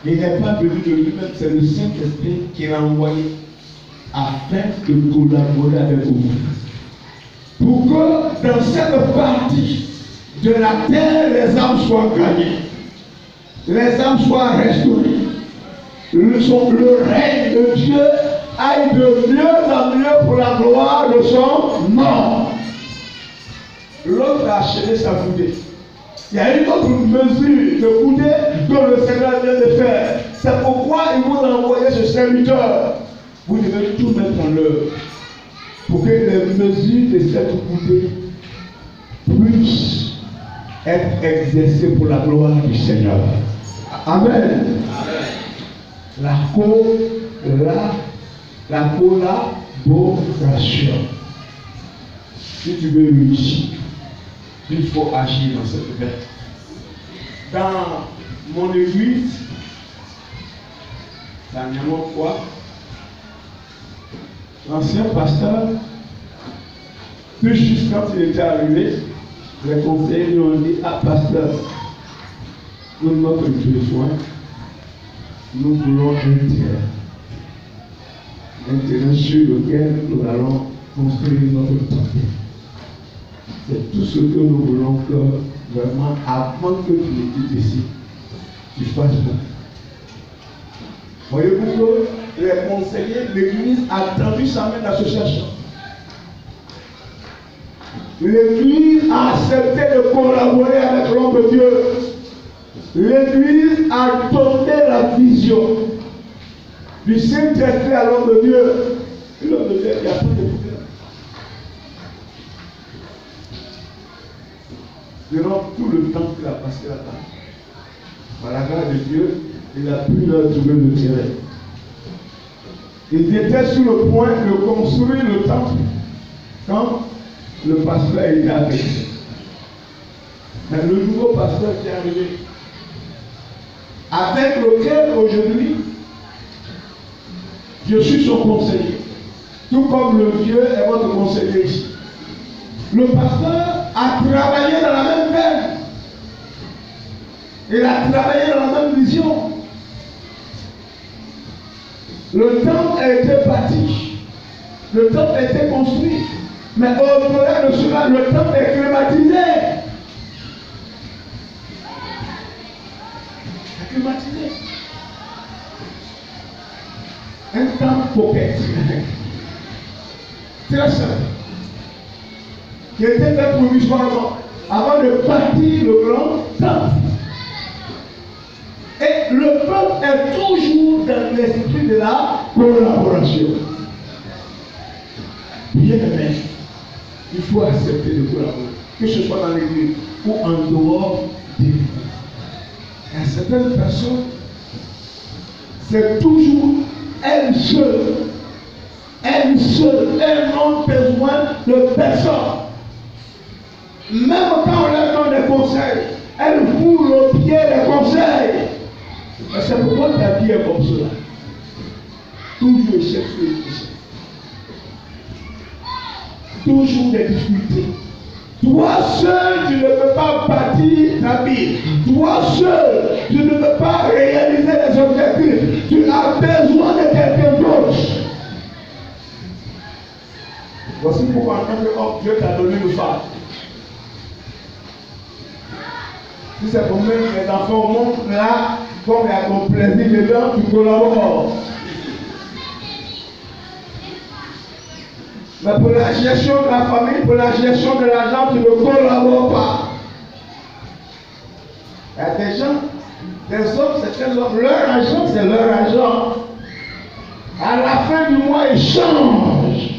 Il n'est pas venu de lui-même, c'est le Saint-Esprit qui l'a envoyé afin de collaborer avec vous. Pour que dans cette partie de la terre, les âmes soient gagnées, les âmes soient restaurées, le règne de Dieu aille de mieux en mieux pour la gloire de son nom. L'autre a acheté sa coudée. Il y a une autre mesure de coudée dont le Seigneur vient de faire. C'est pourquoi il vous a envoyé ce serviteur. Vous devez tout mettre en œuvre pour que les mesures de cette coudée puissent être exercées pour la gloire du Seigneur. Amen. La collaboration. Si tu veux réussir, il faut agir dans cette veine. Dans mon église, dernièrement fois, l'ancien pasteur, tout juste quand il était arrivé, les conseillers lui ont dit: ah, pasteur, pour notre besoin, nous voulons un terrain sur lequel nous allons construire notre temple. C'est tout ce que nous voulons que vraiment, avant que tu ne quittes ici, tu fasses ça. Voyez-vous que les conseillers de l'église a tendu sa main d'association. L'église a accepté de collaborer avec l'homme de Dieu. L'église a donné la vision du Saint-Esprit à l'homme de Dieu. Et l'homme de Dieu, il n'y a pas de problème. Durant tout le temps qu'il a passé là-bas, par la grâce de Dieu, il a pu leur trouver le terrain. Ils étaient sur le point de construire le temple quand le pasteur était avec eux. Mais le nouveau pasteur qui est arrivé, avec lequel aujourd'hui je suis son conseiller, tout comme le vieux est votre conseiller ici. Le pasteur a travaillé dans la même veine. Il a travaillé dans la même vision. Le temple a été bâti. Le temple a été construit. Mais au-delà de cela, le temple est climatisé. climatisé. Un temps coquette. Très simple. Qui était fait provisoirement avant de bâtir le grand temple. Et le peuple est toujours dans l'esprit de la collaboration. Bien aimé, il faut accepter de collaborer, que ce soit dans l'église ou en dehors de l'église. Il y a certaines personnes, c'est toujours elles seules. Elles seules, elles n'ont besoin de personne. Même quand on leur donne des conseils, elles foulent au pied des conseils. Mais c'est pourquoi ta vie est comme cela. Toujours échec sur échec. Toujours des difficultés. Toi seul, tu ne peux pas bâtir ta vie. Toi seul, tu ne peux pas réaliser les objectifs. Tu as besoin de quelqu'un d'autre. Voici pourquoi en tant qu'homme, Dieu t'a donné une femme. Si c'est pour mettre les enfants au monde, là, comme il y a ton plaisir dedans, tu collabores. Mais pour la gestion de la famille, pour la gestion de l'argent, tu ne collabores pas. Il y a des gens, des hommes, c'est des hommes, leur argent, c'est leur argent. À la fin du mois, ils changent.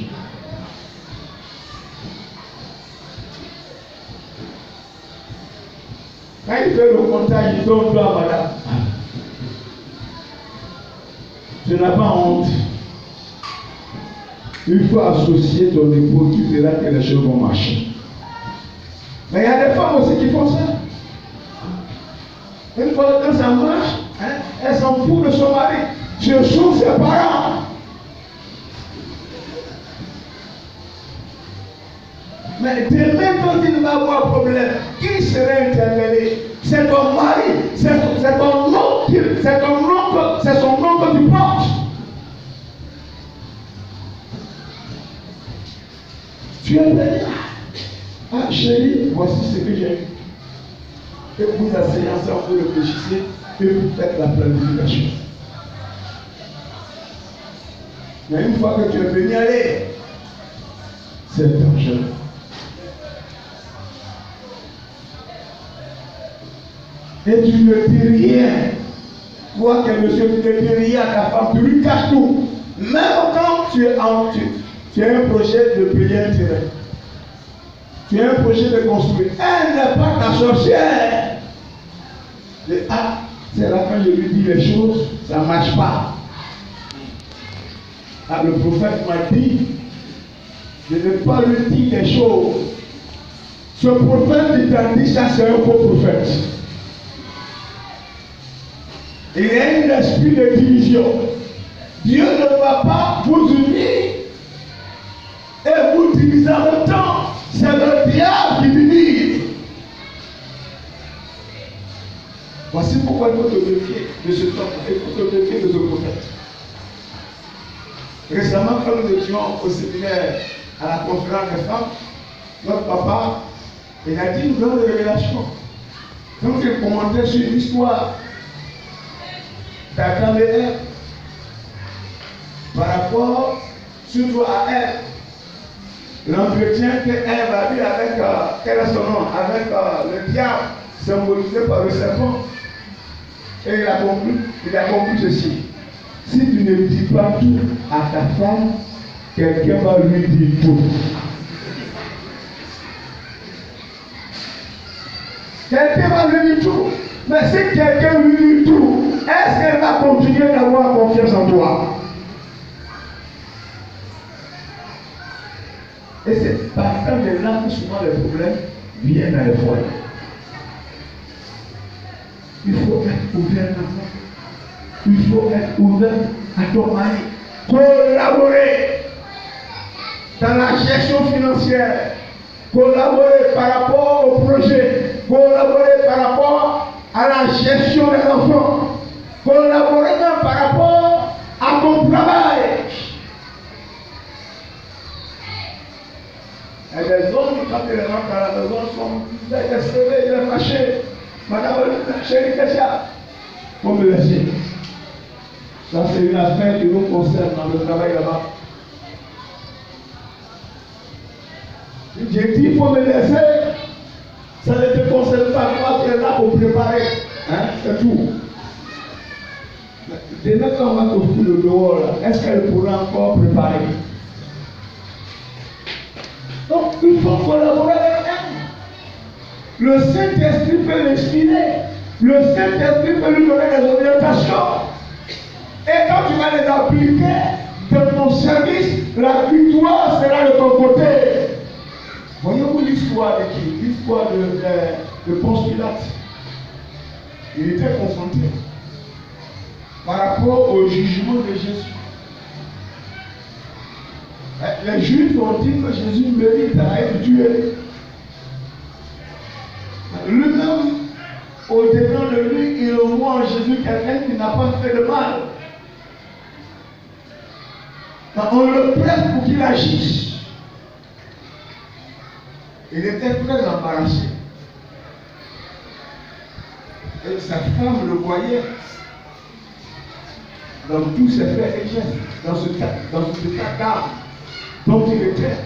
Quand il fait le comptage, il donne toi à madame. Tu n'as pas honte. Il faut associer ton époux, tu verras que les choses vont marcher. Mais il y a des femmes aussi qui font ça. Une fois que ça marche, elles s'en foutent de son mari. Ce sont ses parents. Mais demain, quand il va avoir un problème, qui serait interpellé? C'est ton mari, c'est ton oncle, c'est son nom que tu portes. Tu es venu. Ah chérie, voici ce que j'ai eu. Et vous asseyez ensemble, vous réfléchissez et vous faites la planification. Mais une fois que tu es venu aller, c'est dangereux. Et tu ne dis rien. Toi que monsieur, tu ne dis rien à ta femme, tu lui caches tout. Même quand tu as un projet de payer un terrain. Tu as un projet de construire. Elle n'est pas ta sorcière. Et c'est là quand je lui dis les choses, ça ne marche pas. Ah, le prophète m'a dit de ne pas lui dire des choses. Ce prophète qui t'a dit ça, c'est un faux prophète. Il y a un esprit de division. Dieu ne va pas vous unir et vous diviser en même temps. C'est le diable qui divise. Voici pourquoi il faut te méfier de ce temps. Il faut te méfier de ce prophète. Récemment, quand nous étions au séminaire à la conférence des femmes, notre papa, il a dit une grande révélation. Donc il commentait sur l'histoire d'Adam et Ève par rapport surtout à Ève. L'entretien que Ève a eu avec, quel est son nom, avec le diable, symbolisé par le serpent. Et il a conclu ceci. Si tu ne dis pas tout à ta femme, quelqu'un va lui dire tout. Quelqu'un va lui dire tout. Mais si quelqu'un lui dit tout, est-ce qu'elle va continuer d'avoir confiance en toi? Et c'est partant de là que souvent les problèmes viennent dans les foyers. Il faut être ouvert à toi. Il faut être ouvert à ton mari. Collaborer dans la gestion financière. Collaborer par rapport au projet. Collaborer par rapport à la gestion des enfants. Collaborer même par rapport à ton travail. Et les hommes, quand ils rentrent à la maison, sont désespérés, ils sont fâchés. Madame, chérie, qu'est-ce qu'il y a? faut me laisser. Ça, c'est une affaire qui nous concerne dans le travail là-bas. J'ai dit, il faut me laisser. Ça ne te concerne pas, toi, tu es là pour préparer. Hein? C'est tout. Dès quand on va te foutre dehors, est-ce qu'elle pourra encore préparer? Donc, il faut collaborer avec elle. Le Saint-Esprit peut l'inspirer. Le Saint-Esprit peut lui donner des orientations. Et quand tu vas les appliquer dans ton service, la victoire sera de ton côté. Voyez-vous l'histoire de qui? L'histoire de Ponce Pilate. Il était confronté par rapport au jugement de Jésus. Les Juifs ont dit que Jésus mérite à être tué. Lui-même, au-dedans de lui, il voit en Jésus quelqu'un qui n'a pas fait de mal. On le presse pour qu'il agisse. Il était très embarrassé. Et sa femme le voyait dans tous ses faits et gestes, dans ce état d'âme dont il était.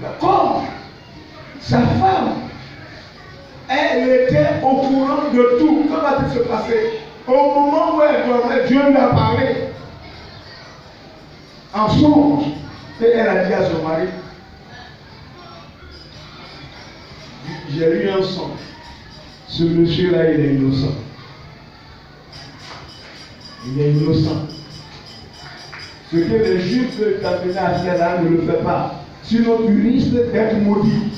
Mais comme sa femme, elle était au courant de tout. Comment va-t-il se passer? Au moment où elle dormait, Dieu lui a parlé en songe. Et elle a dit à son mari, j'ai eu un songe. Ce monsieur-là, il est innocent. Il est innocent. Ce que les Juifs veulent t'amener à faire là, ne le fais pas. Sinon, tu risques d'être maudit.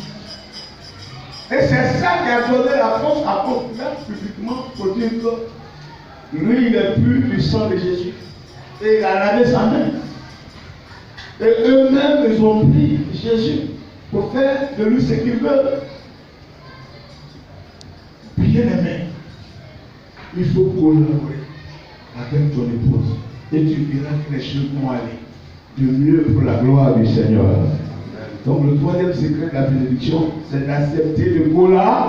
Et c'est ça qui a donné la force à Pilate publiquement pour dire que lui, il est plus du sang de Jésus. Et il a lavé sa main. Et eux-mêmes, ils ont pris Jésus pour faire de lui ce qu'ils veulent. Bien aimé, il faut collaborer avec ton épouse et tu verras que les choses vont aller de mieux pour la gloire du Seigneur. Donc le troisième secret de la bénédiction, c'est d'accepter le collaborer.